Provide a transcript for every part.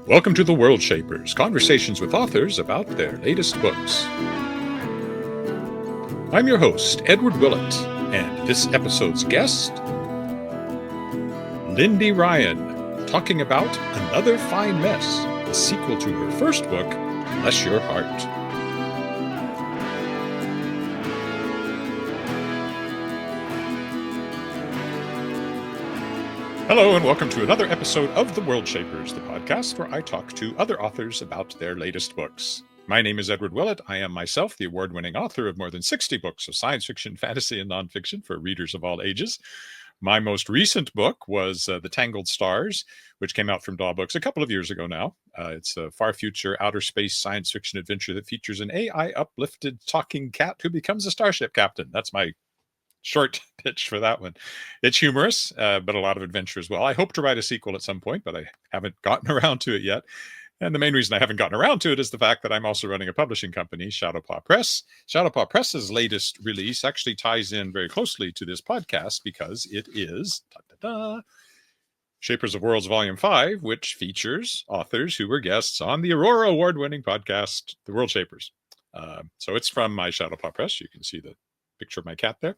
Welcome to the Worldshapers, conversations with authors about their latest books. I'm your host, Edward Willett, and this episode's guest, Lindy Ryan, talking about Another Fine Mess, the sequel to her first book, Bless Your Heart. Hello, and welcome to another episode of The Worldshapers, the podcast where I talk to other authors about their latest books. My name is Edward Willett. I am myself the award-winning author of more than 60 books of science fiction, fantasy, and nonfiction for readers of all ages. My most recent book was The Tangled Stars, which came out from Daw Books a couple of years ago now. It's a far future outer space science fiction adventure that features an AI-uplifted talking cat who becomes a starship captain. That's my short pitch for that one. It's humorous, but a lot of adventure as well. I hope to write a sequel at some point, but I haven't gotten around to it yet. And the main reason I haven't gotten around to it is the fact that I'm also running a publishing company, Shadowpaw Press. Shadowpaw Press's latest release actually ties in very closely to this podcast because it is Shapers of Worlds Volume 5, which features authors who were guests on the Aurora Award-winning podcast, The Worldshapers. So it's from my Shadowpaw Press. You can see the picture of my cat there.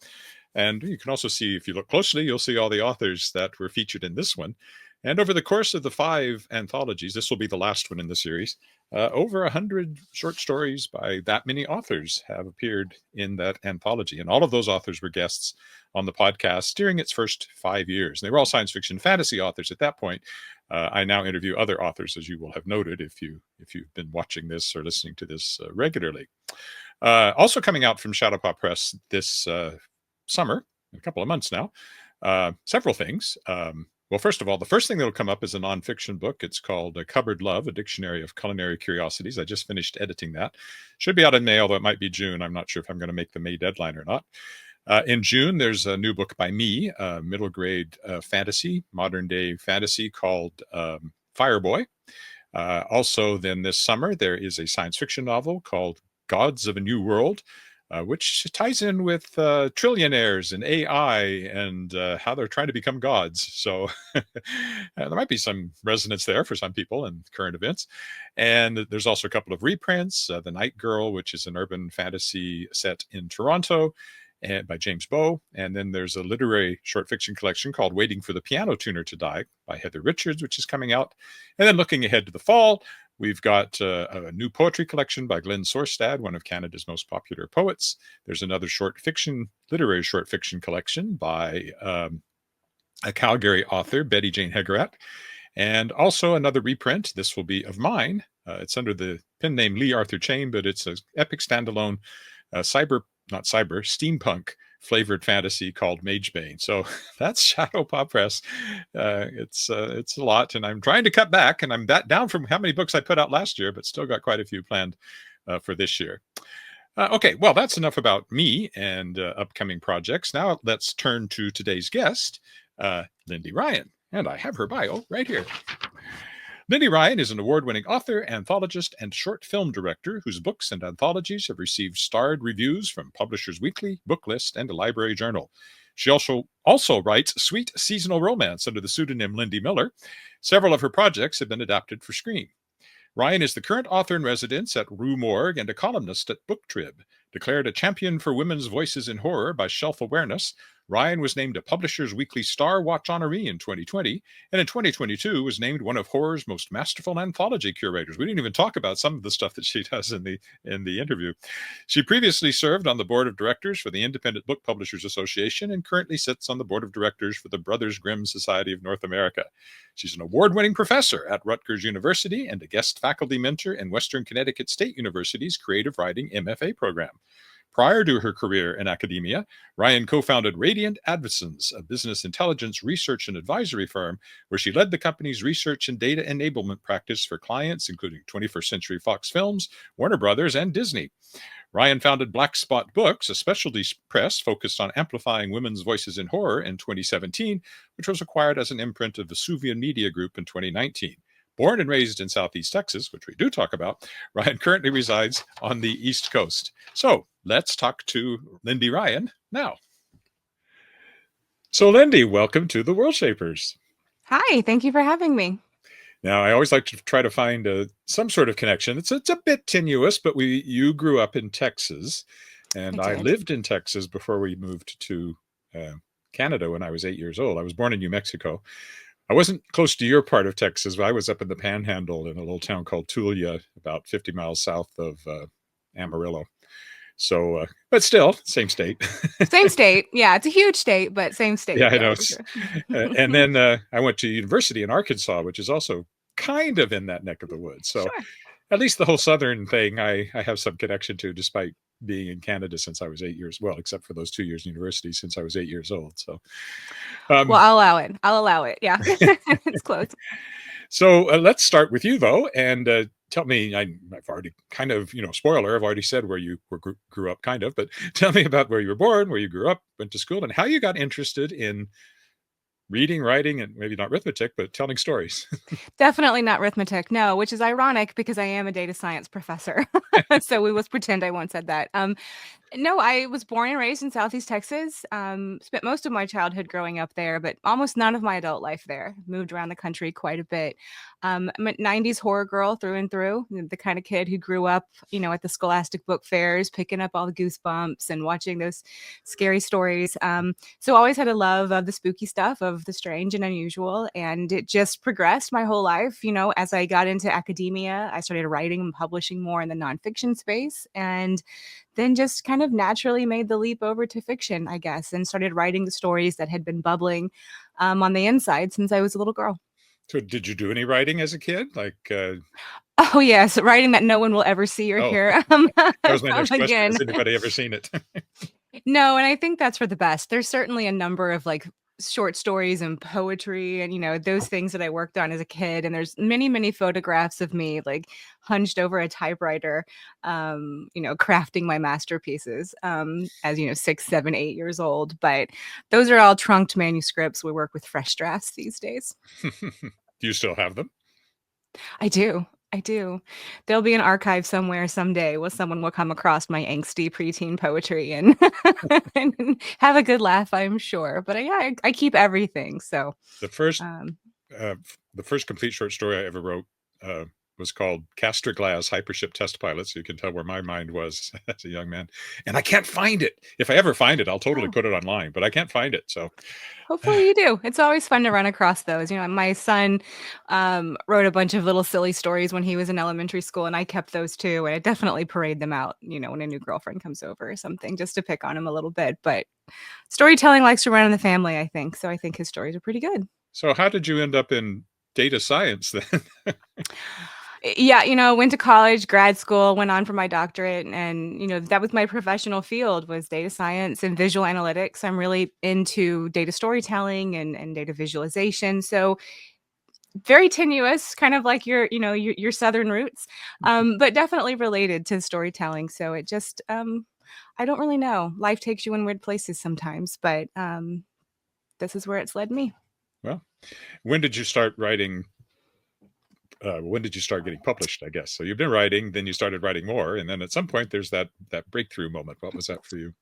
And you can also see, if you look closely, you'll see all the authors that were featured in this one. And over the course of the 5 anthologies, this will be the last one in the series, over 100 short stories by that many authors have appeared in that anthology. And all of those authors were guests on the podcast during its first 5 years. And they were all science fiction fantasy authors at that point. I now interview other authors, as you will have noted if you've been watching this or listening to this regularly. Also coming out from Shadowpaw Press this summer, in a couple of months now, several things. Well, first of all, the first thing that will come up is a nonfiction book. It's called Cupboard Love, a Dictionary of Culinary Curiosities. I just finished editing that. Should be out in May, although it might be June. I'm not sure if I'm going to make the May deadline or not. In June, there's a new book by me, middle grade fantasy, modern day fantasy called Fireboy. Also, then this summer, there is a science fiction novel called Gods of a New World, which ties in with trillionaires and AI and how they're trying to become gods. So there might be some resonance there for some people in current events. And there's also a couple of reprints, The Night Girl, which is an urban fantasy set in Toronto, and by James Bow. And then there's a literary short fiction collection called Waiting for the Piano Tuner to Die by Heather Richards, which is coming out. And then looking ahead to the fall, we've got a new poetry collection by Glenn Sorstad, one of Canada's most popular poets. There's another literary short fiction collection by a Calgary author, Betty Jane Hegarat. And also another reprint. This will be of mine. It's under the pen name Lee Arthur Chain, but it's an epic standalone steampunk flavored fantasy called Magebane. So that's Shadowpaw Press. It's a lot, and I'm trying to cut back, and I'm down from how many books I put out last year, but still got quite a few planned for this year. Okay, well, that's enough about me and upcoming projects. Now let's turn to today's guest, Lindy Ryan, and I have her bio right here. Lindy Ryan is an award-winning author, anthologist, and short film director whose books and anthologies have received starred reviews from Publishers Weekly, Booklist, and a Library Journal. She also writes sweet seasonal romance under the pseudonym Lindy Miller. Several of her projects have been adapted for screen. Ryan is the current author in residence at Rue Morgue and a columnist at BookTrib. Declared a champion for women's voices in horror by Shelf Awareness, Ryan was named a Publishers Weekly Star Watch honoree in 2020, and in 2022 was named one of horror's most masterful anthology curators. We didn't even talk about some of the stuff that she does in the interview. She previously served on the board of directors for the Independent Book Publishers Association and currently sits on the board of directors for the Brothers Grimm Society of North America. She's an award-winning professor at Rutgers University and a guest faculty mentor in Western Connecticut State University's Creative Writing MFA program. Prior to her career in academia, Ryan co-founded Radiant Advisons, a business intelligence research and advisory firm, where she led the company's research and data enablement practice for clients including 21st Century Fox Films, Warner Brothers, and Disney. Ryan founded Black Spot Books, a specialty press focused on amplifying women's voices in horror, in 2017, which was acquired as an imprint of Vesuvian Media Group in 2019. Born and raised in Southeast Texas, which we do talk about, Ryan currently resides on the East Coast. So let's talk to Lindy Ryan now. So Lindy, welcome to the Worldshapers. Hi, thank you for having me. Now, I always like to try to find some sort of connection. It's a bit tenuous, but you grew up in Texas, I and I did. lived in Texas before we moved to uh, Canada when I was 8 years old. I was born in New Mexico. I wasn't close to your part of Texas, but I was up in the Panhandle in a little town called Tulia, about 50 miles south of Amarillo. So, but still, same state. Same state. Yeah, it's a huge state, but same Yeah, state. I Yeah, know. for sure. And then I went to university in Arkansas, which is also kind of in that neck of the woods. So Sure. at least the whole southern thing, I have some connection to, despite being in Canada since I was 8 years. Well, except for those 2 years in university since I was 8 years old. So, Well, um, I'll allow it. I'll allow it. Yeah, it's close. let's start with you though, and tell me. I've already kind of, spoiler. I've already said where you grew up, kind of, but tell me about where you were born, where you grew up, went to school, and how you got interested in reading, writing, and maybe not arithmetic, but telling stories. Definitely not arithmetic, no, which is ironic because I am a data science professor. So we must pretend I once said that. No, I was born and raised in Southeast Texas. Spent most of my childhood growing up there, but almost none of my adult life there. Moved around the country quite a bit. I'm a 90s horror girl through and through, the kind of kid who grew up, at the Scholastic book fairs, picking up all the goosebumps and watching those scary stories. So always had a love of the spooky stuff, of the strange and unusual. And it just progressed my whole life. As I got into academia, I started writing and publishing more in the nonfiction space. And then just kind of naturally made the leap over to fiction, I guess, and started writing the stories that had been bubbling on the inside since I was a little girl. So, did you do any writing as a kid? Like, Oh, yes, writing that no one will ever see or oh, hear that was my next question. again. Has anybody ever seen it? No, and I think that's for the best. There's certainly a number of like short stories and poetry and those things that I worked on as a kid, and there's many photographs of me like hunched over a typewriter, crafting my masterpieces, as 6, 7, 8 years old. But those are all trunked manuscripts. We work with fresh drafts these days. Do you still have them? I do. I do. There'll be an archive somewhere someday where someone will come across my angsty preteen poetry and, and have a good laugh, I'm sure. But I keep everything. So, The first, um, uh, the first complete short story I ever wrote uh, was called "Castor Glass Hypership Test Pilot." So you can tell where my mind was as a young man. And I can't find it. If I ever find it, I'll totally oh, put it online. But I can't find it. So, hopefully you do. It's always fun to run across those. My son wrote a bunch of little silly stories when he was in elementary school, and I kept those too. And I definitely parade them out, when a new girlfriend comes over or something, just to pick on him a little bit. But storytelling likes to run in the family, I think. So I think his stories are pretty good. so how did you end up in data science then? Yeah, went to college, grad school, went on for my doctorate, and that was my professional field, was data science and visual analytics. I'm really into data storytelling and data visualization. So very tenuous, kind of like your southern roots, but definitely related to storytelling. So it just I don't really know. Life takes you in weird places sometimes, but this is where it's led me. Well, when did you start writing? When did you start getting published? I guess so. You've been writing, then you started writing more, and then at some point there's that breakthrough moment. What was that for you?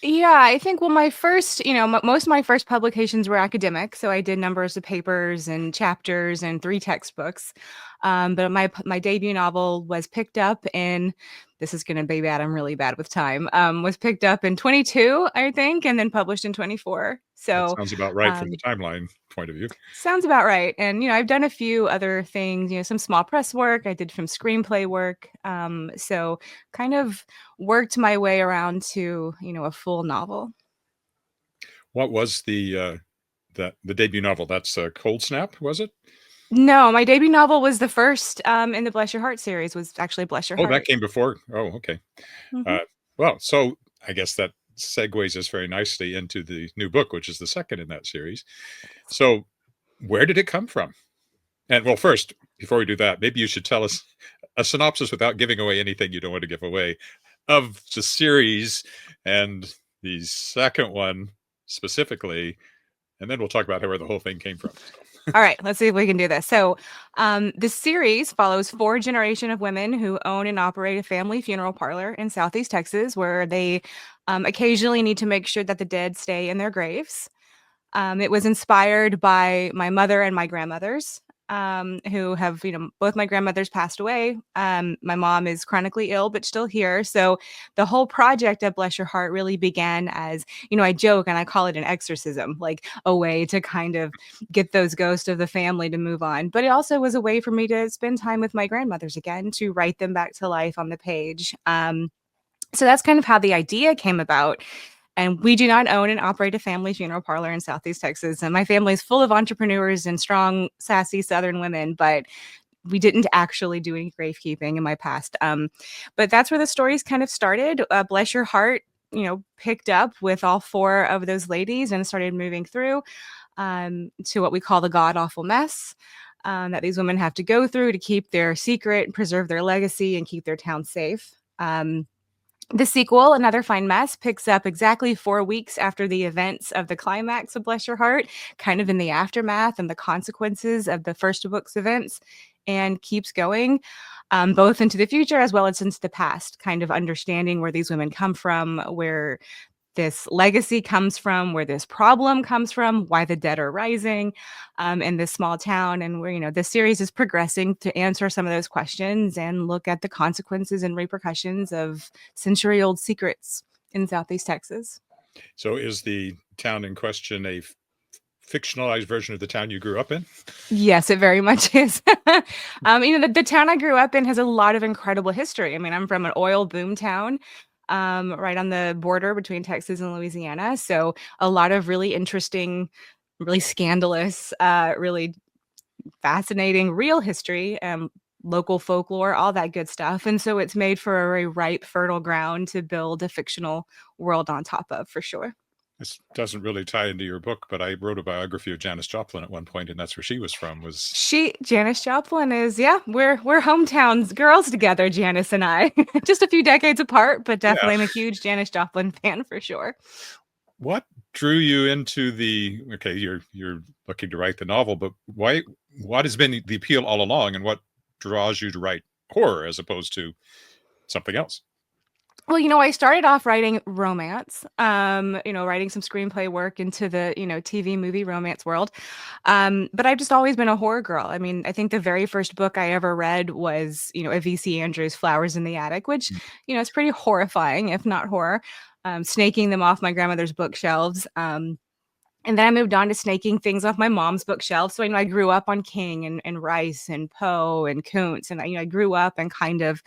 Yeah, I think, well, my first, most of my first publications were academic. So I did numbers of papers and chapters and 3 textbooks. But my debut novel was picked up in, this is going to be bad. I'm really bad with time. Was picked up in 22, I think, and then published in 24. That So sounds about right from the um, timeline point of view. sounds about right. And, I've done a few other things, some small press work. I did some screenplay work. So kind of worked my way around to, a full novel. What was the debut novel? That's Cold Snap, was it? No, my debut novel was the first in the Bless Your Heart series, was actually Bless Your Oh, that Heart. came before. Oh, okay. Hmm. Uh, well, so I guess that segues us very nicely into the new book, which is the second in that series. So, where did it come from? And well, first, before we do that, maybe you should tell us a synopsis without giving away anything you don't want to give away of the series and the second one specifically, and then we'll talk about where the whole thing came from. All right, let's see if we can do this. So, this series follows 4 generations of women who own and operate a family funeral parlor in Southeast Texas, where they occasionally need to make sure that the dead stay in their graves. It was inspired by my mother and my grandmothers. who have, both my grandmothers passed away. My mom is chronically ill, but still here. So the whole project of Bless Your Heart really began as, I joke and I call it an exorcism, like a way to kind of get those ghosts of the family to move on. But it also was a way for me to spend time with my grandmothers again, to write them back to life on the page. So that's kind of how the idea came about. And we do not own and operate a family funeral parlor in Southeast Texas. And my family is full of entrepreneurs and strong, sassy Southern women, but we didn't actually do any gravekeeping in my past. But that's where the stories kind of started. Bless Your Heart, picked up with all four of those ladies and started moving through to what we call the Godawful Mess. That these women have to go through to keep their secret, preserve their legacy, and keep their town safe. The sequel, Another Fine Mess, picks up exactly 4 weeks after the events of the climax of Bless Your Heart, kind of in the aftermath and the consequences of the first book's events, and keeps going both into the future as well as into the past, kind of understanding where these women come from, where this legacy comes from, where this problem comes from, why the dead are rising in this small town, and where, this series is progressing to answer some of those questions and look at the consequences and repercussions of century-old secrets in Southeast Texas. So is the town in question a fictionalized version of the town you grew up in? Yes, it very much is. The town I grew up in has a lot of incredible history. I mean, I'm from an oil boom town. Right on the border between Texas and Louisiana. So a lot of really interesting, really scandalous, really fascinating real history, local folklore, all that good stuff. And so it's made for a very ripe, fertile ground to build a fictional world on top of, for sure. This doesn't really tie into your book, but I wrote a biography of Janis Joplin at one point, and that's where she was from. Janis Joplin is, we're hometowns girls together, Janis and I. Just a few decades apart, but definitely I'm a huge Janis Joplin fan for sure. What drew you into you're looking to write the novel, but what has been the appeal all along, and what draws you to write horror as opposed to something else? Well, I started off writing romance, writing some screenplay work into the, TV movie romance world. But I've just always been a horror girl. I mean, I think the very first book I ever read was, a V.C. Andrews' Flowers in the Attic, which, is pretty horrifying, if not horror, snaking them off my grandmother's bookshelves. And then I moved on to snaking things off my mom's bookshelf. So I grew up on King and Rice and Poe and Kuntz. And I grew up in kind of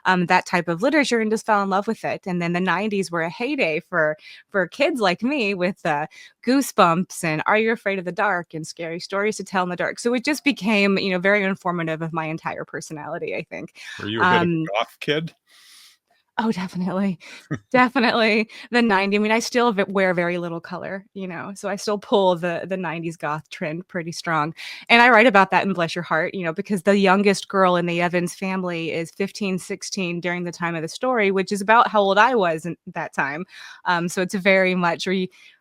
that type of literature and just fell in love with it. And then the 90s were a heyday for kids like me with Goosebumps and Are You Afraid of the Dark and Scary Stories to Tell in the Dark. So it just became, very informative of my entire personality, I think. Were you a bit of a goth kid? Oh, definitely. Definitely. The 90s. I mean, I still wear very little color, so I still pull the 90s goth trend pretty strong. And I write about that in Bless Your Heart, because the youngest girl in the Evans family is 15, 16 during the time of the story, which is about how old I was at that time. So it's very much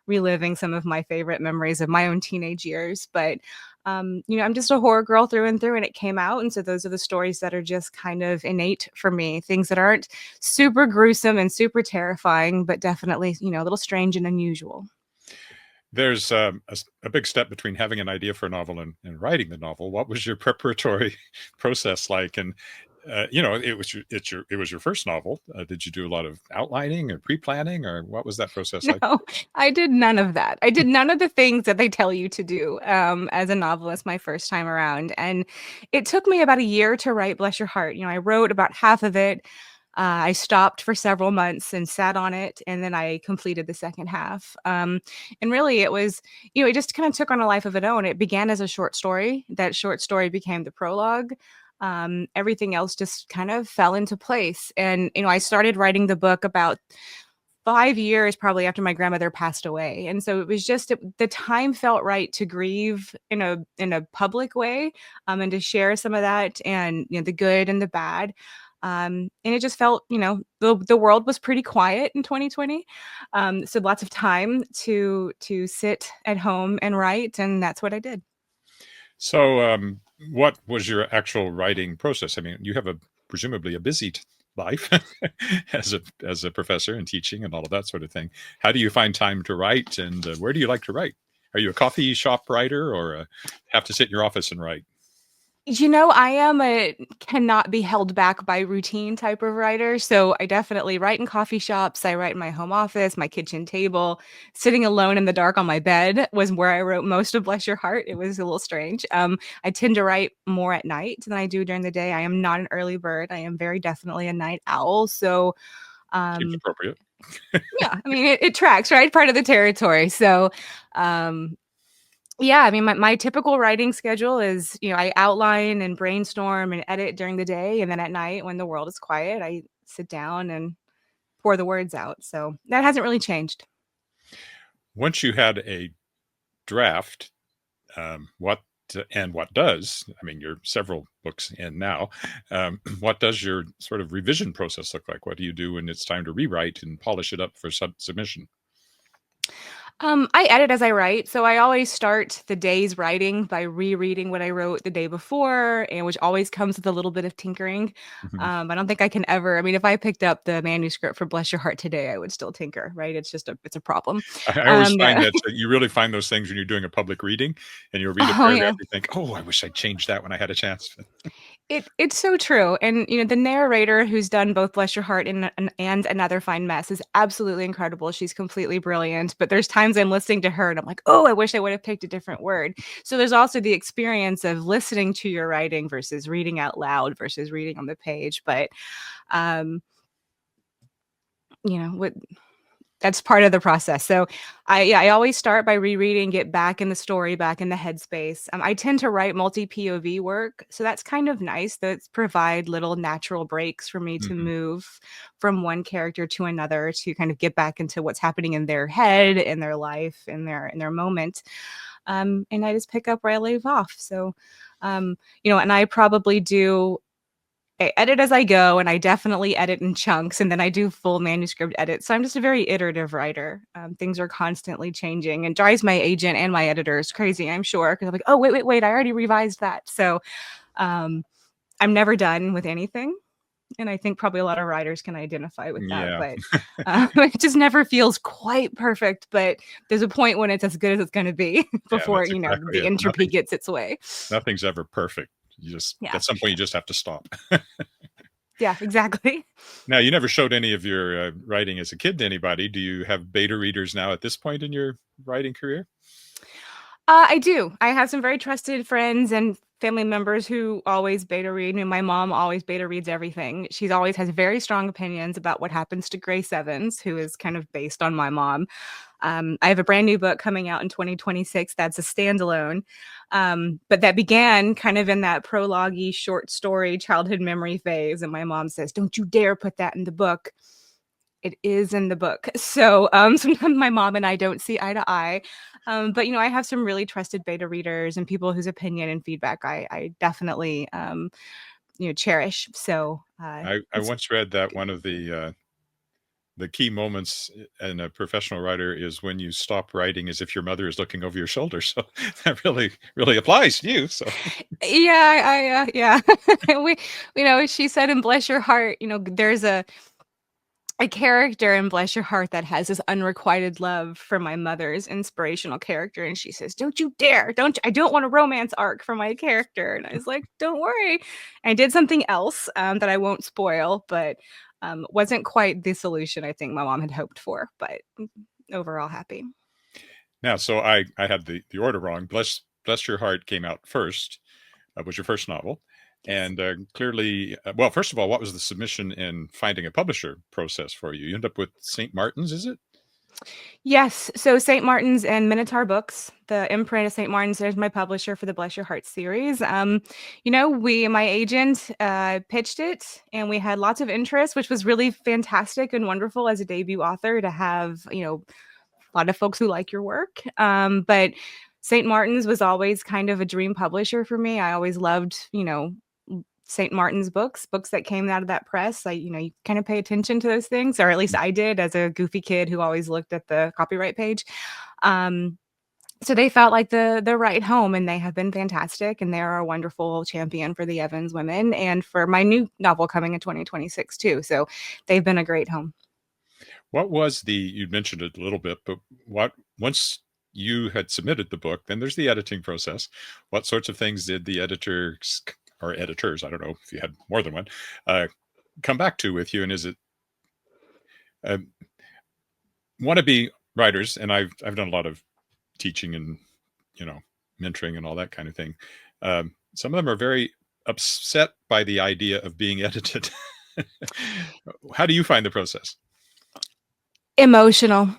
reliving some of my favorite memories of my own teenage years. But I'm just a horror girl through and through, and it came out. And so those are the stories that are just kind of innate for me, things that aren't super gruesome and super terrifying, but definitely, a little strange and unusual. There's a big step between having an idea for a novel and writing the novel. What was your preparatory process like? And it was your first novel. Did you do a lot of outlining or pre-planning, or what was that process like? No, I did none of that. I did none of the things that they tell you to do as a novelist my first time around. And it took me about a year to write Bless Your Heart. I wrote about half of it. I stopped for several months and sat on it, and then I completed the second half. And really, it was, it just kind of took on a life of its own. It began as a short story. That short story became the prologue. Everything else just kind of fell into place. And, I started writing the book about 5 years probably after my grandmother passed away. And so it was just the time felt right to grieve in a public way, and to share some of that and, the good and the bad. And it just felt, the world was pretty quiet in 2020. So lots of time to sit at home and write. And that's what I did. So what was your actual writing process? I mean, you have presumably a busy life as a professor and teaching and all of that sort of thing. How do you find time to write, and where do you like to write? Are you a coffee shop writer, or have to sit in your office and write? I am a cannot be held back by routine type of writer. So I definitely write in coffee shops. I write in my home office, my kitchen table. Sitting alone in the dark on my bed was where I wrote most of Bless Your Heart. It was a little strange. I tend to write more at night than I do during the day. I am not an early bird. I am very definitely a night owl. So Seems um, appropriate. yeah, I mean, it tracks, right? Part of the territory. So um, yeah, I mean, my typical writing schedule is, I outline and brainstorm and edit during the day, and then at night when the world is quiet, I sit down and pour the words out. So that hasn't really changed. Once you had a draft, what and what does, I mean, you're several books in now, what does your sort of revision process look like? What do you do when it's time to rewrite and polish it up for submission? I edit as I write, so I always start the day's writing by rereading what I wrote the day before, and which always comes with a little bit of tinkering. Mhm. I don't think I can ever. I mean, if I picked up the manuscript for Bless Your Heart today, I would still tinker, right? It's a problem. I always find Yeah. that you really find those things when you're doing a public reading and you'll read a Oh paragraph, yeah. you think, oh, I wish I'd changed that when I had a chance. It's so true, and, the narrator who's done both Bless Your Heart and Another Fine Mess is absolutely incredible. She's completely brilliant, but there's times I'm listening to her and I'm like, "Oh, I wish I would have picked a different word." So there's also the experience of listening to your writing versus reading out loud versus reading on the page, but, um, what that's part of the process. So I always start by rereading, get back in the story, back in the headspace. I tend to write multi POV work, so that's kind of nice. That provide little natural breaks for me to Mhm. move from one character to another to kind of get back into what's happening in their head, in their life, in their moment. And I just pick up where I leave off. So, and I probably do I edit as I go, and I definitely edit in chunks, and then I do full manuscript edits. So I'm just a very iterative writer. Things are constantly changing and drives my agent and my editors crazy, I'm sure, because I'm like, oh, wait, wait, wait, I already revised that. So um, I'm never done with anything. And I think probably a lot of writers can identify with that, Yeah. but it just never feels quite perfect. But there's a point when it's as good as it's going to be Yeah, before, that's exactly the it. entropy gets its way. Nothing's ever perfect. You just Yeah, at for some point you sure. just have to stop. Yeah, exactly. Now, you never showed any of your writing as a kid to anybody. Do you have beta readers now at this point in your writing career? I do. I have some very trusted friends and family members who always beta read. And my mom always beta reads everything. She's always has very strong opinions about what happens to Grace Evans, who is kind of based on my mom. I have a brand new book coming out in 2026 that's a standalone, but that began kind of in that prologue short story childhood memory phase. And my mom says, "Don't you dare put that in the book." It is in the book. So, sometimes my mom and I don't see eye to eye. But, I have some really trusted beta readers and people whose opinion and feedback I definitely, cherish. So, I it's once read that one of the key moments in a professional writer is when you stop writing as if your mother is looking over your shoulder. So that really applies to you. So yeah, yeah. We, she said in Bless Your Heart, there's a character in Bless Your Heart that has this unrequited love for my mother's inspirational character, and she says, "Don't you dare! I don't want a romance arc for my character." And I was like, "Don't worry." I did something else that I won't spoil, but wasn't quite the solution I think my mom had hoped for. But overall, happy. now, so I had the order wrong. Bless Your Heart came out first. Was your first novel. Yes. And clearly, well, first of all, what was the submission and finding a publisher process for you? You end up with St. Martin's, is it? Yes. So St. Martin's and Minotaur Books, the imprint of St. Martin's, is my publisher for the Bless Your Heart series. My agent pitched it and we had lots of interest, which was really fantastic and wonderful as a debut author to have, a lot of folks who like your work. But St. Martin's was always kind of a dream publisher for me. I always loved, St. Martin's books that came out of that press. You kind of pay attention to those things, or at least I did as a goofy kid who always looked at the copyright page. Um, so they felt like the right home, and they have been fantastic, and they're a wonderful champion for the Evans women and for my new novel coming in 2026 too. So they've been a great home. What was you mentioned it a little bit, but what once you had submitted the book, then there's the editing process. What sorts of things did the editors or editors, I don't know if you had more than one, come back to with you? And is it wannabe writers? And I've done a lot of teaching and mentoring and all that kind of thing. Some of them are very upset by the idea of being edited. How do you find the process? Emotional.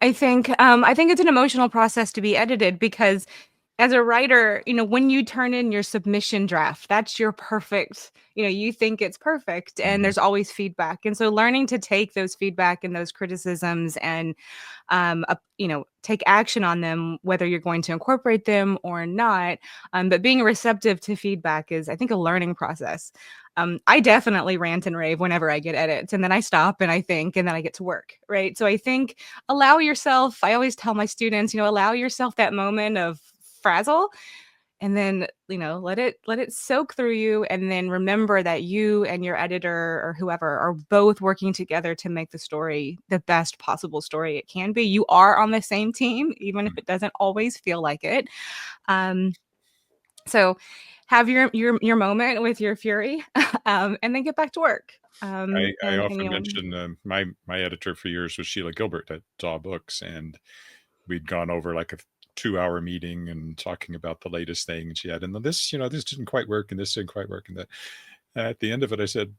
I think it's an emotional process to be edited, because as a writer, when you turn in your submission draft, that's your perfect, you think it's perfect, and there's always feedback. And so learning to take those feedback and those criticisms and, take action on them, whether you're going to incorporate them or not. But being receptive to feedback is, I think, a learning process. I definitely rant and rave whenever I get edits, and then I stop and I think, and then I get to work. Right. So I think allow yourself, I always tell my students, allow yourself that moment of frazzle, and then let it soak through you, and then remember that you and your editor or whoever are both working together to make the story the best possible story it can be. You are on the same team, even if it doesn't always feel like it. So have your moment with your fury, and then get back to work. I often mention my editor for years was Sheila Gilbert at Daw Books, and we'd gone over like a 2-hour meeting and talking about the latest thing. And she had, and this, this didn't quite work, and this didn't quite work, and that. At the end of it, I said,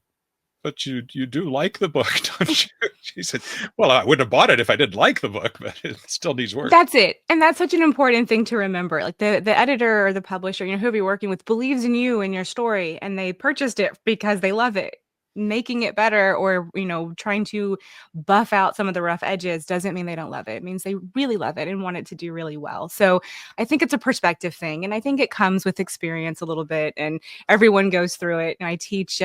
"But you do like the book, don't you?" She said, "Well, I wouldn't have bought it if I didn't like the book, but it still needs work." That's it. And that's such an important thing to remember. Like the editor or the publisher, whoever you're working with, believes in you and your story, and they purchased it because they love it. Making it better, or trying to buff out some of the rough edges, doesn't mean they don't love it. It means they really love it and want it to do really well. So I think it's a perspective thing, and I think it comes with experience a little bit, and everyone goes through it. And I teach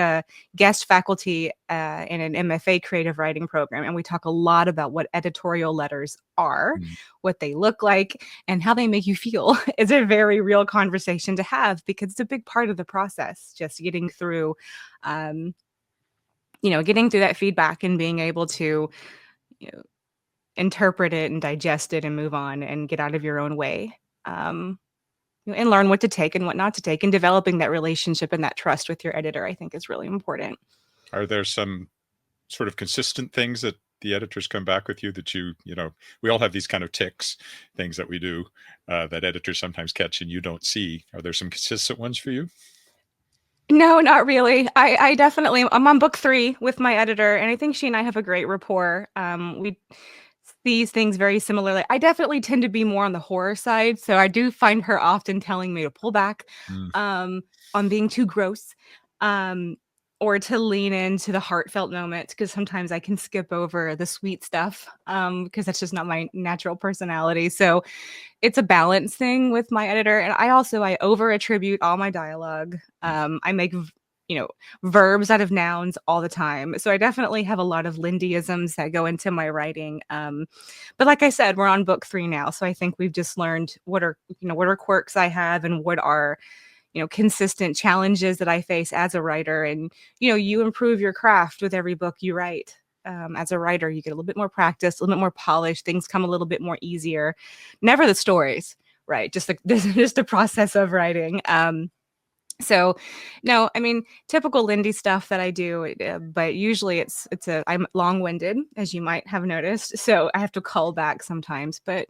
guest faculty in an MFA creative writing program, and we talk a lot about what editorial letters are, what they look like, and how they make you feel. It's a very real conversation to have, because it's a big part of the process, just getting through getting through that feedback and being able to, interpret it and digest it and move on and get out of your own way, and learn what to take and what not to take, and developing that relationship and that trust with your editor, I think, is really important. Are there some sort of consistent things that the editors come back with you that we all have these kind of ticks, things that we do that editors sometimes catch and you don't see? Are there some consistent ones for you? No, not really. I definitely, I'm on book 3 with my editor, and I think she and I have a great rapport. We see things very similarly. I definitely tend to be more on the horror side, so I do find her often telling me to pull back on being too gross, or to lean into the heartfelt moments, because sometimes I can skip over the sweet stuff, because that's just not my natural personality. So it's a balance thing with my editor. And I over attribute all my dialogue. I make verbs out of nouns all the time, so I definitely have a lot of Lindyisms that go into my writing. But like I said, we're on book 3 now, so I think we've just learned what are quirks I have, and what are consistent challenges that I face as a writer. And you improve your craft with every book you write. As a writer, you get a little bit more practice, a little bit more polish. Things come a little bit more easier. Never the stories, right? Just the process of writing. So no, I mean, typical Lindy stuff that I do, but usually I'm long-winded, as you might have noticed, so I have to call back sometimes. But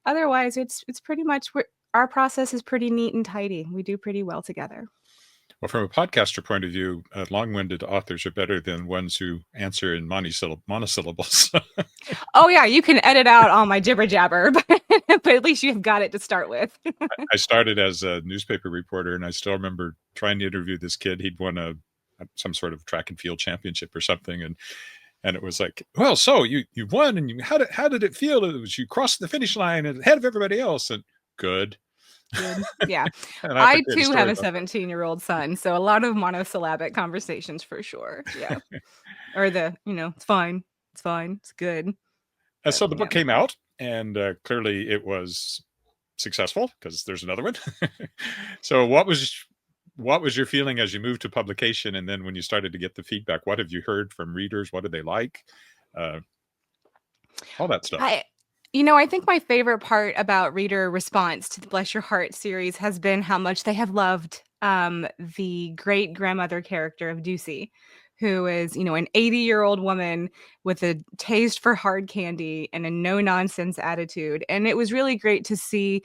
otherwise, it's pretty much our process is pretty neat and tidy. We do pretty well together. Well, from a podcaster point of view, long-winded authors are better than ones who answer in monosyllables. Oh yeah, you can edit out all my jibber jabber, but at least you've got it to start with. I started as a newspaper reporter, and I still remember trying to interview this kid. He'd won some sort of track and field championship or something, and it was like, well, so you won, and how did it feel? It was you crossed the finish line ahead of everybody else, and good. Yeah. I too have a 17-year-old son, so a lot of monosyllabic conversations for sure. Yeah. Or it's fine. It's fine. It's good. So the book came out, and clearly it was successful, because there's another one. So what was your feeling as you moved to publication, and then when you started to get the feedback? What have you heard from readers? What did they like? All that stuff. I think my favorite part about reader response to the Bless Your Heart series has been how much they have loved the great grandmother character of Ducey, who is, an 80-year-old woman with a taste for hard candy and a no nonsense attitude. And it was really great to see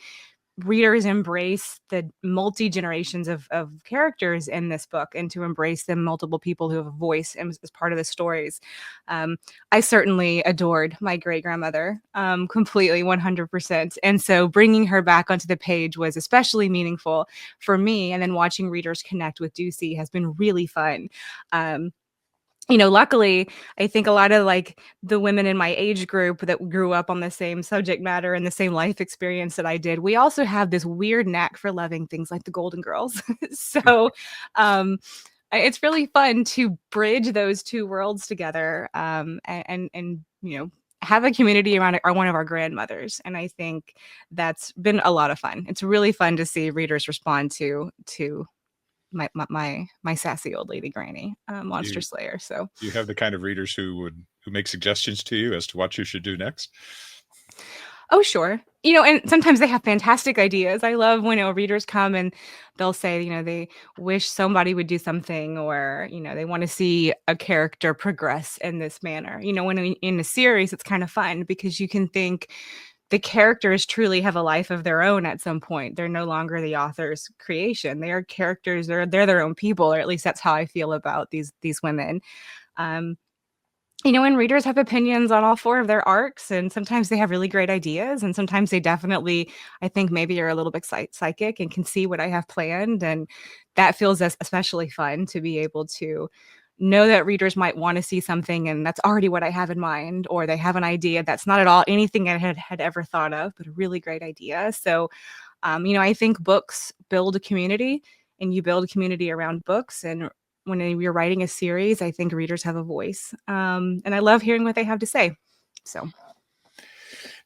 readers embrace the multi generations of characters in this book and to embrace the multiple people who have a voice as part of the stories. I certainly adored my great grandmother completely 100%. And so bringing her back onto the page was especially meaningful for me. And then watching readers connect with Ducey has been really fun. Luckily, I think a lot of like the women in my age group that grew up on the same subject matter and the same life experience that I did, we also have this weird knack for loving things like the Golden Girls. So it's really fun to bridge those two worlds together and have a community around one of our grandmothers. And I think that's been a lot of fun. It's really fun to see readers respond to my sassy old lady granny, monster slayer. So you have the kind of readers who make suggestions to you as to what you should do next? Oh, sure. And sometimes they have fantastic ideas. I love when readers come and they'll say, they wish somebody would do something, or, they want to see a character progress in this manner. When in a series, it's kind of fun because you can think the characters truly have a life of their own at some point. They're no longer the author's creation. They are characters. They're their own people, or at least that's how I feel about these women. And readers have opinions on all four of their arcs, and sometimes they have really great ideas, and sometimes they definitely, I think, maybe are a little bit psychic and can see what I have planned, and that feels especially fun to be able to know that readers might want to see something and that's already what I have in mind, or they have an idea that's not at all anything I had ever thought of, but a really great idea. So, I think books build a community, and you build a community around books. And when you're writing a series, I think readers have a voice. And I love hearing what they have to say. So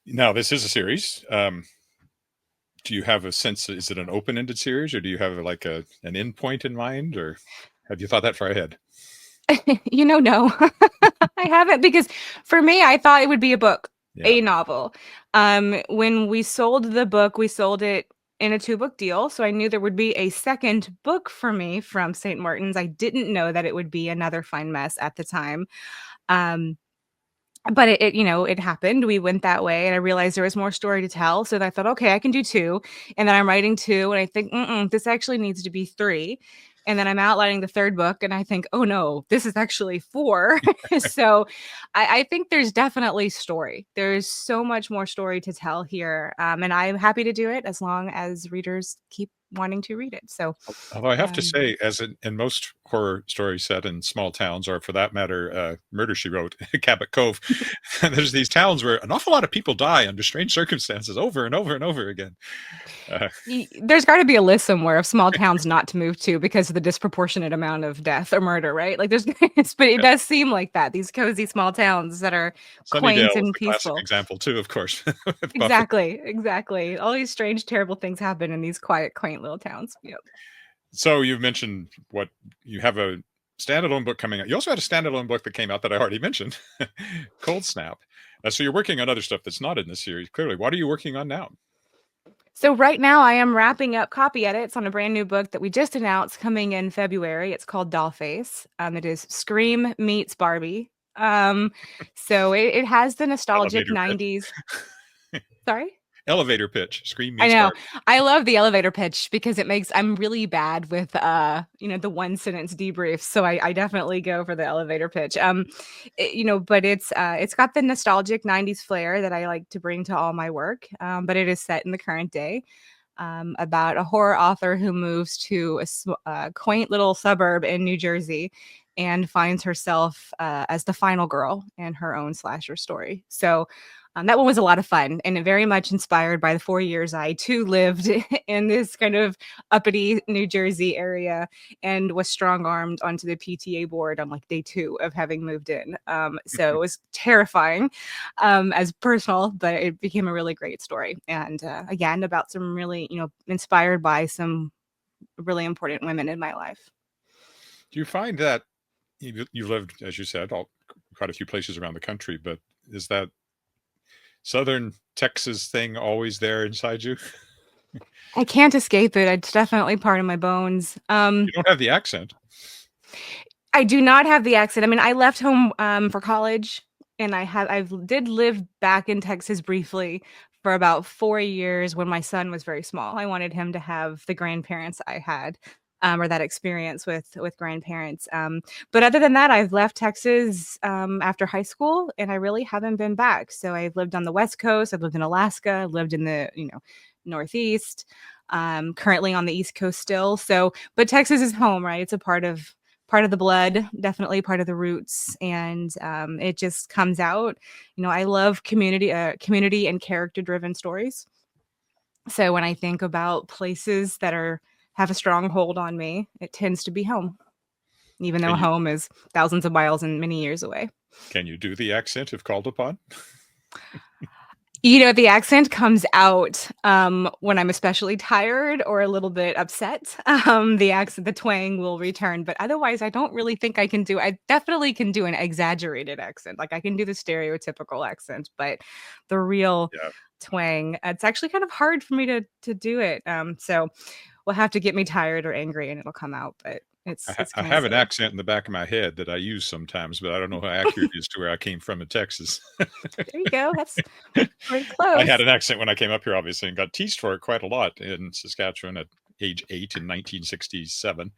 now this is a series. Do you have a sense, is it an open-ended series, or do you have like an end point in mind, or have you thought that far ahead? No, I haven't, because for me, I thought it would be a book, a novel. When we sold the book, we sold it in a 2-book deal. So I knew there would be a second book for me from St. Martin's. I didn't know that it would be another fine mess at the time. But it happened. We went that way, and I realized there was more story to tell. So I thought, okay, I can do 2. And then I'm writing 2, and I think, this actually needs to be 3. And then I'm outlining the 3rd book, and I think, oh no, this is actually 4. So I think there's definitely story. There's so much more story to tell here. And I'm happy to do it as long as readers keep wanting to read it. So although I have to say, as in most horror stories set in small towns, or for that matter, Murder, She Wrote, Cabot Cove, there's these towns where an awful lot of people die under strange circumstances over and over and over again. There's got to be a list somewhere of small towns not to move to because of the disproportionate amount of death or murder, right? Like but it does seem like that. These cozy small towns that are quaint and peaceful. Classic example too, of course. Exactly. All these strange, terrible things happen in these quiet, quaint little towns. Yep. So you've mentioned what you have a standalone book coming out. You also had a standalone book that came out that I already mentioned, Cold Snap. So you're working on other stuff that's not in this series. Clearly, what are you working on now? So right now I am wrapping up copy edits on a brand new book that we just announced coming in February. It's called Dollface. It is Scream meets Barbie. So it has the nostalgic Elevator 90s. Sorry? Elevator pitch. Scream meets I know. Barbie. I love the elevator pitch because I'm really bad with the one sentence debrief. So I definitely go for the elevator pitch. But it's got the nostalgic 90s flair that I like to bring to all my work. But it is set in the current day. About a horror author who moves to a quaint little suburb in New Jersey and finds herself as the final girl in her own slasher story. So that one was a lot of fun, and very much inspired by the 4 years I too lived in this kind of uppity New Jersey area and was strong-armed onto the PTA board on like day 2 of having moved in. So it was terrifying as personal, but it became a really great story. And again, about some really, inspired by some really important women in my life. Do you find that you lived, as you said, quite a few places around the country, but is that Southern Texas thing always there inside you? I can't escape it. It's definitely part of my bones. You don't have the accent. I do not have the accent. I mean, I left home for college, and did live back in Texas briefly for about 4 years when my son was very small. I wanted him to have the grandparents I had, or that experience with grandparents. But other than that, I've left Texas after high school, and I really haven't been back. So I've lived on the West Coast. I've lived in Alaska. I've lived in the Northeast. Currently on the East Coast still. So, but Texas is home, right? It's a part of the blood, definitely part of the roots, and it just comes out. I love community and character driven stories. So when I think about places that have a strong hold on me, it tends to be home, even though home is thousands of miles and many years away. Can you do the accent if called upon? The accent comes out when I'm especially tired or a little bit upset. The twang will return, but otherwise, I don't really think I can do. I definitely can do an exaggerated accent, like I can do the stereotypical accent, but the real twang, it's actually kind of hard for me to do it. So will have to get me tired or angry, and it'll come out. But I have an accent in the back of my head that I use sometimes, but I don't know how accurate it is to where I came from in Texas. There you go. That's pretty close. I had an accent when I came up here, obviously, and got teased for it quite a lot in Saskatchewan at age 8 in 1967.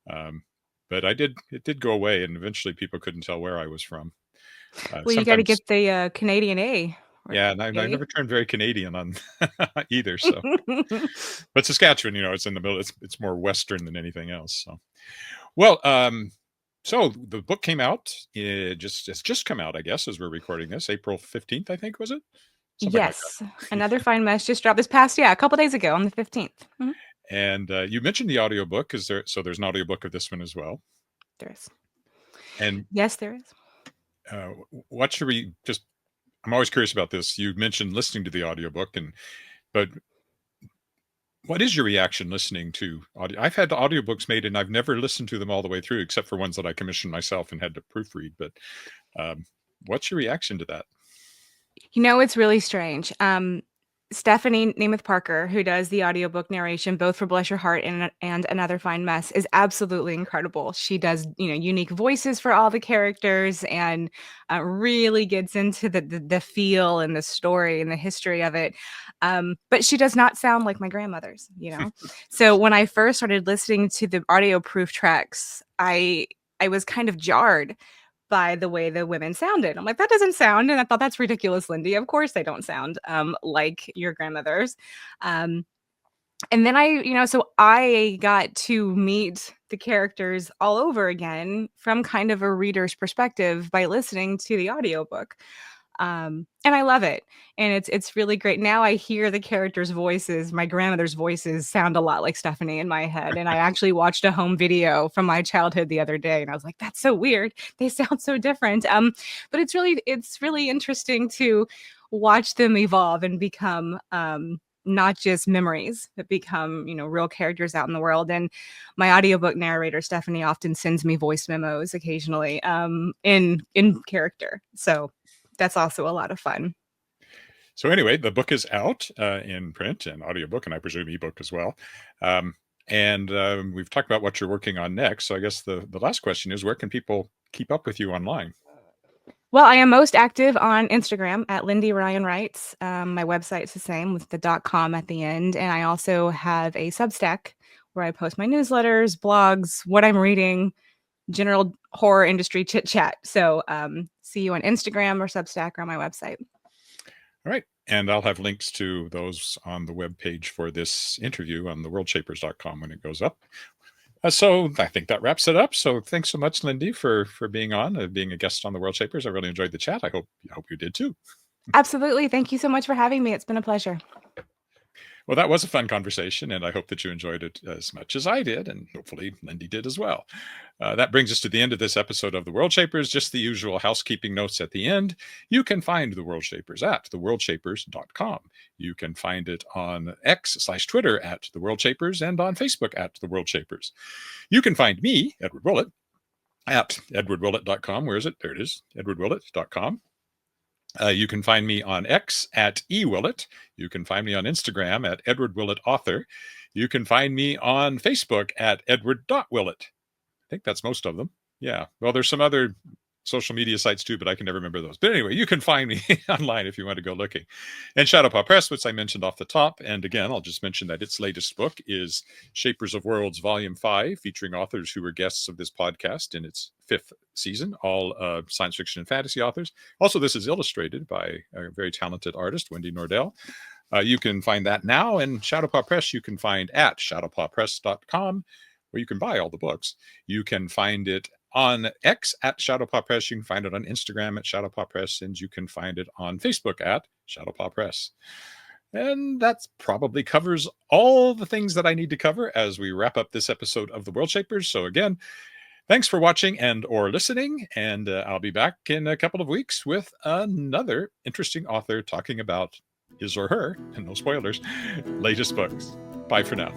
But it did go away, and eventually people couldn't tell where I was from. Well, you got to get the Canadian A. Yeah, and I never turned very Canadian on either. So, but Saskatchewan, it's in the middle. It's more Western than anything else. So, well, so the book came out. It's just come out, I guess, as we're recording this, April 15th, I think, was it? Something yes, like Another Fine Mess just dropped this past, a couple days ago on the 15th. Mm-hmm. And you mentioned the audiobook. So there's an audiobook of this one as well. There is. And yes, there is. What should we just? I'm always curious about this. You mentioned listening to the audiobook, but what is your reaction listening to audio? I've had audiobooks made and I've never listened to them all the way through, except for ones that I commissioned myself and had to proofread. But what's your reaction to that? It's really strange. Stephanie Nemeth Parker, who does the audiobook narration both for Bless Your Heart and Another Fine Mess, is absolutely incredible. She does, unique voices for all the characters and really gets into the feel and the story and the history of it. But she does not sound like my grandmother's, So when I first started listening to the audio proof tracks, I was kind of jarred by the way the women sounded. I'm like, that doesn't sound. And I thought, that's ridiculous, Lindy. Of course they don't sound like your grandmother's. And then so I got to meet the characters all over again from kind of a reader's perspective by listening to the audiobook. And I love it. And it's really great. Now I hear the characters' voices, my grandmother's voices sound a lot like Stephanie in my head. And I actually watched a home video from my childhood the other day and I was like, that's so weird. They sound so different. But it's really interesting to watch them evolve and become not just memories, but become, real characters out in the world. And my audiobook narrator, Stephanie, often sends me voice memos occasionally in character. So that's also a lot of fun. So anyway, the book is out in print and audiobook, and I presume ebook as well. And we've talked about what you're working on next. So I guess the last question is, where can people keep up with you online? Well, I am most active on Instagram at Lindy Ryan Writes. My website's the same with the .com at the end. And I also have a Substack where I post my newsletters, blogs, what I'm reading, general horror industry chit chat. So see you on Instagram or Substack or on my website. All right. And I'll have links to those on the webpage for this interview on the worldshapers.com when it goes up. So I think that wraps it up. So thanks so much, Lindy, for being on, being a guest on the Worldshapers. I really enjoyed the chat. I hope you did too. Absolutely. Thank you so much for having me. It's been a pleasure. Well, that was a fun conversation, and I hope that you enjoyed it as much as I did, and hopefully Lindy did as well. That brings us to the end of this episode of The Worldshapers. Just the usual housekeeping notes at the end. You can find The Worldshapers at theworldshapers.com. You can find it on X/Twitter at The Worldshapers and on Facebook at The Worldshapers. You can find me, Edward Willett, at edwardwillett.com. Where is it? There it is, edwardwillett.com. You can find me on X at @ewillett. You can find me on Instagram at edwardwillettauthor. You can find me on Facebook at edward.willett. I think that's most of them. Yeah. Well, there's some other social media sites too, but I can never remember those. But anyway, you can find me online if you want to go looking. And Shadowpaw Press, which I mentioned off the top. And again, I'll just mention that its latest book is Shapers of Worlds Volume 5, featuring authors who were guests of this podcast in its 5th season, all science fiction and fantasy authors. Also, this is illustrated by a very talented artist, Wendy Nordell. You can find that now. And Shadowpaw Press, you can find at shadowpawpress.com, where you can buy all the books. You can find it on X at Shadowpaw Press. You can find it on Instagram at Shadowpaw Press, and you can find it on Facebook at Shadowpaw Press. And that probably covers all the things that I need to cover as we wrap up this episode of the Worldshapers. So again, thanks for watching and or listening, and I'll be back in a couple of weeks with another interesting author talking about his or her, and no spoilers, latest books. Bye for now.